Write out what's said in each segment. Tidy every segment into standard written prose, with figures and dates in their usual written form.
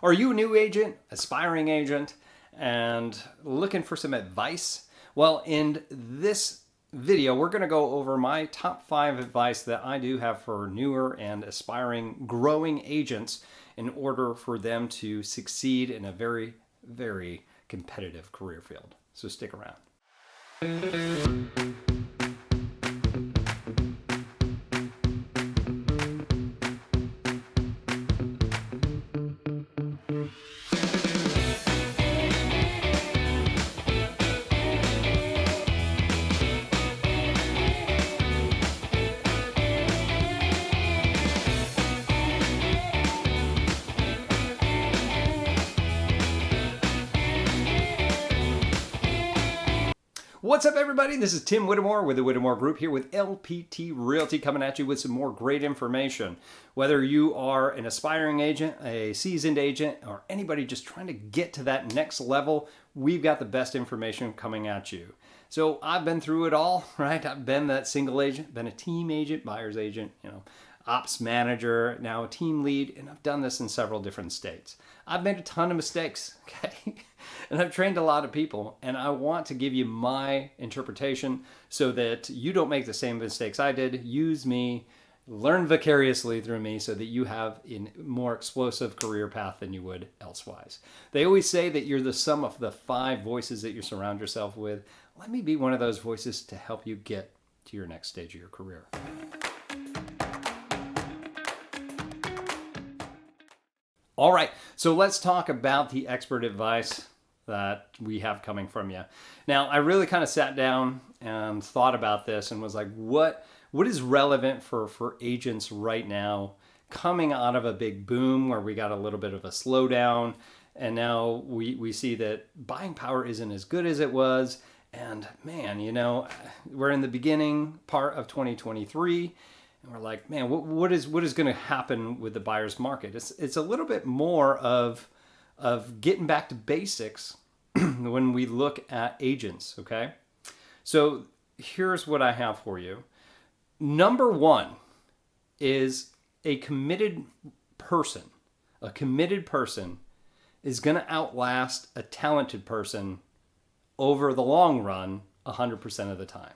Are you a new agent, aspiring agent, and looking for some advice? Well, in this video, we're going to go over my top 5 advice that I do have for newer and aspiring growing agents in order for them to succeed in a very, very competitive career field. So stick around. What's up, everybody? This is Tim Whittemore with the Whittemore Group here with Lpt Realty, coming at you with some more great information. Whether you are an aspiring agent, a seasoned agent, or anybody just trying to get to that next level, we've got the best information coming at you. So I've been through it all, right? I've been that single agent, been a team agent, buyer's agent, ops manager, now a team lead, and I've done this in several different states. I've made a ton of mistakes, okay? And I've trained a lot of people, and I want to give you my interpretation so that you don't make the same mistakes I did. Use me, learn vicariously through me so that you have a more explosive career path than you would elsewise. They always say that you're the sum of the 5 voices that you surround yourself with. Let me be one of those voices to help you get to your next stage of your career. All right, so let's talk about the expert advice that we have coming from you. Now, I really kind of sat down and thought about this and was like, what is relevant for agents right now coming out of a big boom where we got a little bit of a slowdown, and now we see that buying power isn't as good as it was. And man, we're in the beginning part of 2023. And we're like, man, what is going to happen with the buyer's market? It's a little bit more of getting back to basics when we look at agents, okay? So here's what I have for you. Number 1 is a committed person. A committed person is going to outlast a talented person over the long run 100% of the time.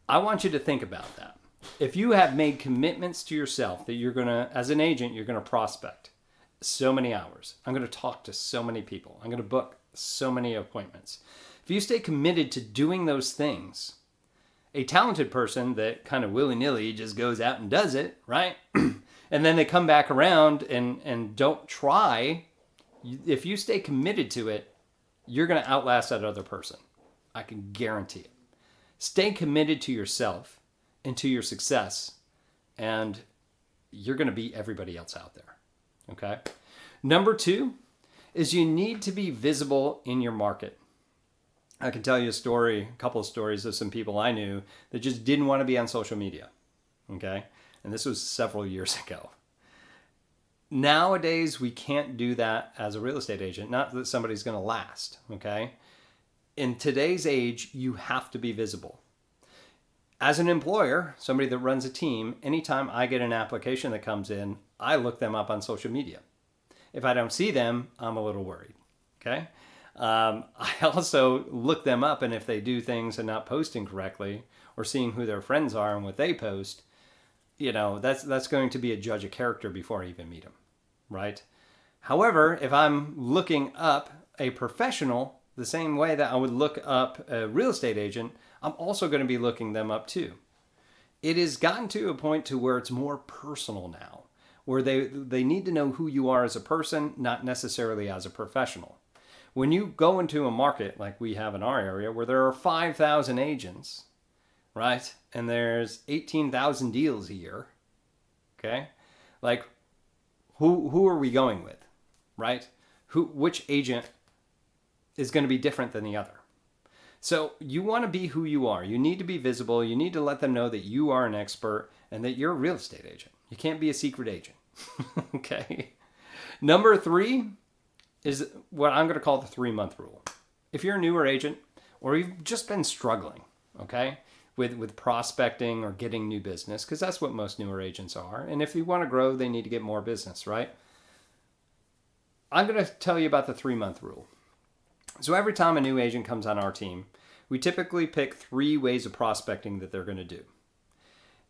I want you to think about that. If you have made commitments to yourself that you're going to, as an agent, you're going to prospect so many hours. I'm going to talk to so many people. I'm going to book so many appointments. If you stay committed to doing those things, a talented person that kind of willy-nilly just goes out and does it, right? And then they come back around and don't try. If you stay committed to it, you're going to outlast that other person. I can guarantee it. Stay committed to yourself and to your success, and you're going to beat everybody else out there. Okay. Number 2 is you need to be visible in your market. I can tell you a couple of stories of some people I knew that just didn't want to be on social media. Okay. And this was several years ago. Nowadays, we can't do that as a real estate agent. Not that somebody's going to last. Okay. In today's age, you have to be visible. As an employer, somebody that runs a team, anytime I get an application that comes in, I look them up on social media. If I don't see them, I'm a little worried, okay? I also look them up, and if they do things and not posting correctly or seeing who their friends are and what they post, that's going to be a judge of character before I even meet them, right? However, if I'm looking up a professional the same way that I would look up a real estate agent, I'm also going to be looking them up too. It has gotten to a point to where it's more personal now, where they need to know who you are as a person, not necessarily as a professional. When you go into a market like we have in our area where there are 5,000 agents, right? And there's 18,000 deals a year, okay? Like, who are we going with, right? Which agent is going to be different than the other? So you want to be who you are. You need to be visible. You need to let them know that you are an expert and that you're a real estate agent. You can't be a secret agent. Okay. Number 3 is what I'm going to call the 3-month rule. If you're a newer agent or you've just been struggling, okay, with prospecting or getting new business, because that's what most newer agents are. And if you want to grow, they need to get more business, right? I'm going to tell you about the 3-month rule. So every time a new agent comes on our team, we typically pick 3 ways of prospecting that they're going to do.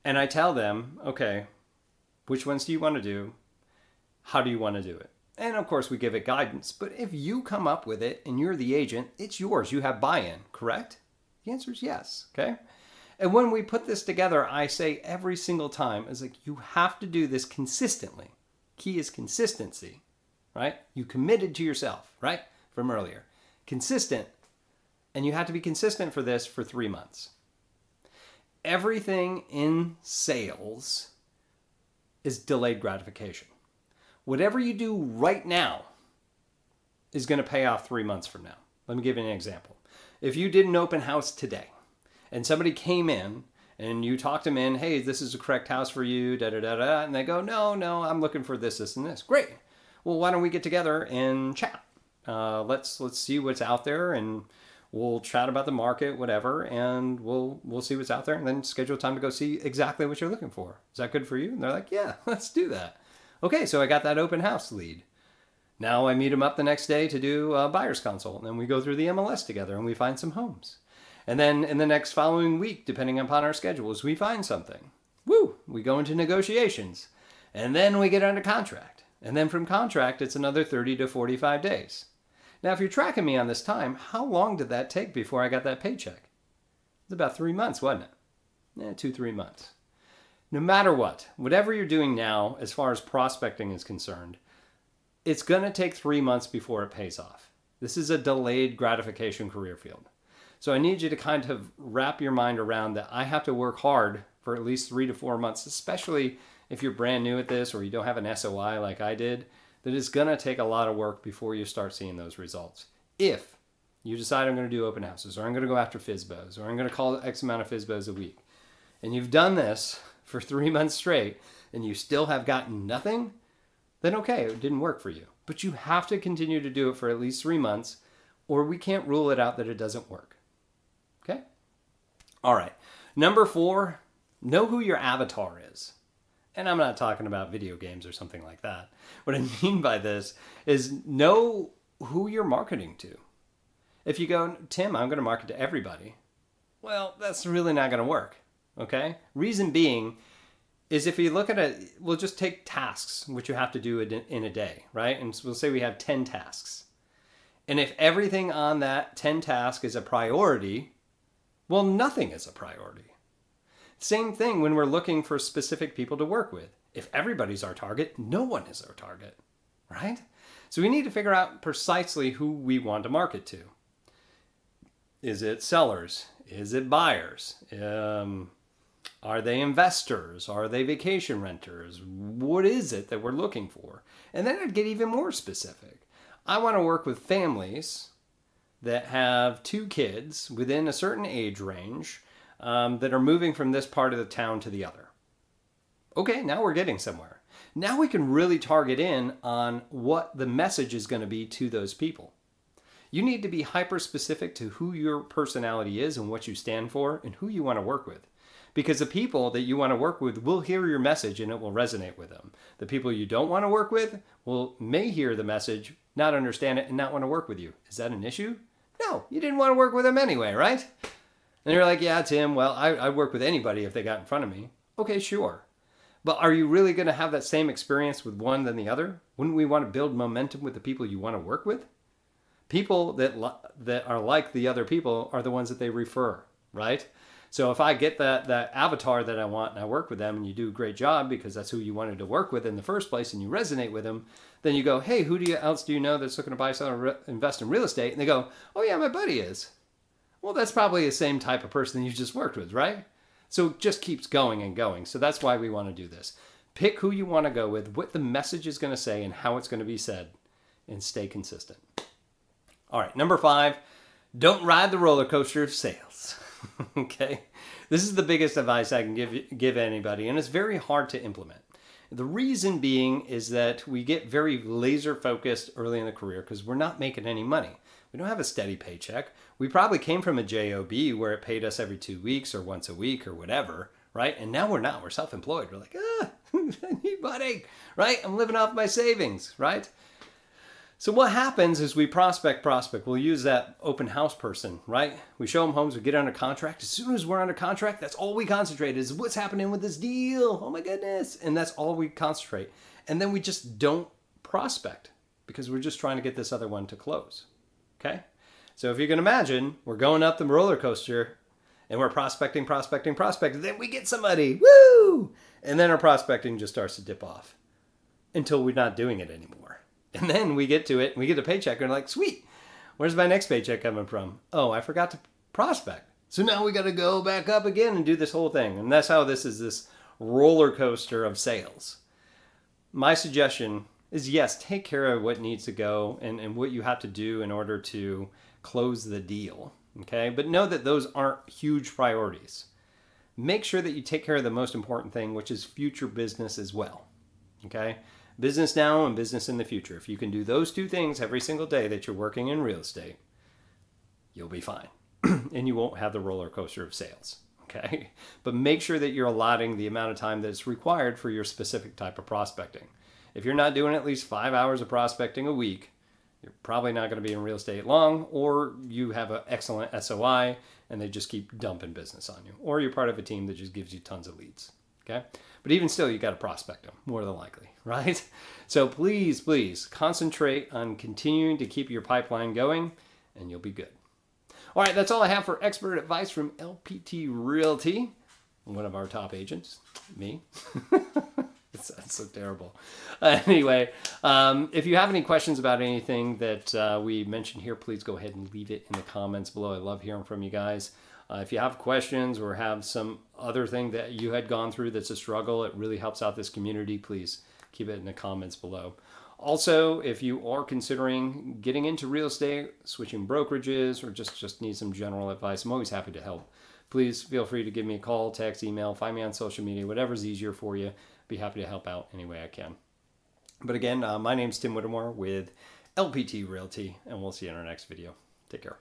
And I tell them, okay, which ones do you want to do? How do you want to do it? And of course, we give it guidance. But if you come up with it and you're the agent, it's yours. You have buy-in, correct? The answer is yes, okay? And when we put this together, I say every single time, it's like, you have to do this consistently. Key is consistency, right? You committed to yourself, right? From earlier. Consistent. And you have to be consistent for this for 3 months. Everything in sales is delayed gratification. Whatever you do right now is going to pay off 3 months from now. Let me give you an example. If you did an open house today and somebody came in and you talked them in, hey, this is the correct house for you, da-da-da-da, and they go, no, I'm looking for this, this, and this. Great. Well, why don't we get together and chat? Let's see what's out there, and we'll chat about the market, whatever, and we'll see what's out there, and then schedule time to go see exactly what you're looking for. Is that good for you? And they're like, yeah, let's do that. Okay, so I got that open house lead. Now I meet them up the next day to do a buyer's consult, and then we go through the MLS together and we find some homes. And then in the next following week, depending upon our schedules, we find something. Woo! We go into negotiations, and then we get under contract. And then from contract, it's another 30 to 45 days. Now, if you're tracking me on this time, how long did that take before I got that paycheck? It was about 3 months, wasn't it? 2-3 months. No matter what, whatever you're doing now, as far as prospecting is concerned, it's going to take 3 months before it pays off. This is a delayed gratification career field. So I need you to kind of wrap your mind around that I have to work hard for at least 3 to 4 months, especially if you're brand new at this or you don't have an SOI like I did, that it's going to take a lot of work before you start seeing those results. If you decide I'm going to do open houses, or I'm going to go after FSBOs, or I'm going to call X amount of FSBOs a week, and you've done this for 3 months straight and you still have gotten nothing, then okay, it didn't work for you. But you have to continue to do it for at least 3 months, or we can't rule it out that it doesn't work. Okay? All right. Number 4, know who your avatar is. And I'm not talking about video games or something like that. What I mean by this is know who you're marketing to. If you go, Tim, I'm going to market to everybody. Well, that's really not going to work. Okay? Reason being is if you look at it, we'll just take tasks, which you have to do in a day, right? And so we'll say we have 10 tasks. And if everything on that 10 task is a priority, well, nothing is a priority. Same thing when we're looking for specific people to work with. If everybody's our target, no one is our target, right? So we need to figure out precisely who we want to market to. Is it sellers? Is it buyers? Are they investors? Are they vacation renters? What is it that we're looking for? And then I'd get even more specific. I want to work with families that have 2 kids within a certain age range that are moving from this part of the town to the other. Okay, now we're getting somewhere. Now we can really target in on what the message is going to be to those people. You need to be hyper specific to who your personality is and what you stand for and who you want to work with. Because the people that you want to work with will hear your message and it will resonate with them. The people you don't want to work with may hear the message, not understand it, and not want to work with you. Is that an issue? No, you didn't want to work with them anyway, right? And you're like, yeah, Tim, well, I'd work with anybody if they got in front of me. Okay, sure. But are you really going to have that same experience with one than the other? Wouldn't we want to build momentum with the people you want to work with? People that are like the other people are the ones that they refer, right? So if I get that avatar that I want and I work with them and you do a great job because that's who you wanted to work with in the first place and you resonate with them, then you go, hey, who else do you know that's looking to buy, sell, or invest in real estate? And they go, oh yeah, my buddy is. Well, that's probably the same type of person you just worked with, right? So it just keeps going and going. So that's why we want to do this. Pick who you want to go with, what the message is going to say and how it's going to be said, and stay consistent. All right, number 5, don't ride the roller coaster of sales. Okay? This is the biggest advice I can give anybody, and it's very hard to implement. The reason being is that we get very laser focused early in the career because we're not making any money. We don't have a steady paycheck. We probably came from a job where it paid us every 2 weeks or once a week or whatever, right? And now we're not. We're self-employed. We're like, I need money, right? I'm living off my savings, right? So what happens is we prospect. We'll use that open house person, right? We show them homes, we get under contract. As soon as we're under contract, that's all we concentrate is what's happening with this deal. Oh my goodness. And that's all we concentrate. And then we just don't prospect because we're just trying to get this other one to close. Okay? So if you can imagine, we're going up the roller coaster and we're prospecting. Then we get somebody. Woo! And then our prospecting just starts to dip off until we're not doing it anymore. And then we get to it, and we get a paycheck, and we're like, sweet, where's my next paycheck coming from? Oh, I forgot to prospect. So now we got to go back up again and do this whole thing. And that's how this is this roller coaster of sales. My suggestion is, yes, take care of what needs to go and what you have to do in order to close the deal. Okay? But know that those aren't huge priorities. Make sure that you take care of the most important thing, which is future business as well. Okay? Business now and business in the future. If you can do those two things every single day that you're working in real estate, you'll be fine. And you won't have the roller coaster of sales. Okay? But make sure that you're allotting the amount of time that's required for your specific type of prospecting. If you're not doing at least 5 hours of prospecting a week, you're probably not going to be in real estate long, or you have an excellent SOI and they just keep dumping business on you. Or you're part of a team that just gives you tons of leads. Okay? But even still, you got to prospect them, more than likely, right? So please concentrate on continuing to keep your pipeline going, and you'll be good. All right, that's all I have for expert advice from Lpt Realty, one of our top agents, me. That's so terrible. Anyway, if you have any questions about anything that we mentioned here, please go ahead and leave it in the comments below. I love hearing from you guys. If you have questions or have some other thing that you had gone through that's a struggle, it really helps out this community, please keep it in the comments below. Also, if you are considering getting into real estate, switching brokerages, or just need some general advice, I'm always happy to help. Please feel free to give me a call, text, email, find me on social media, whatever's easier for you. Be happy to help out any way I can. But again, my name's Tim Whittemore with LPT Realty, and we'll see you in our next video. Take care.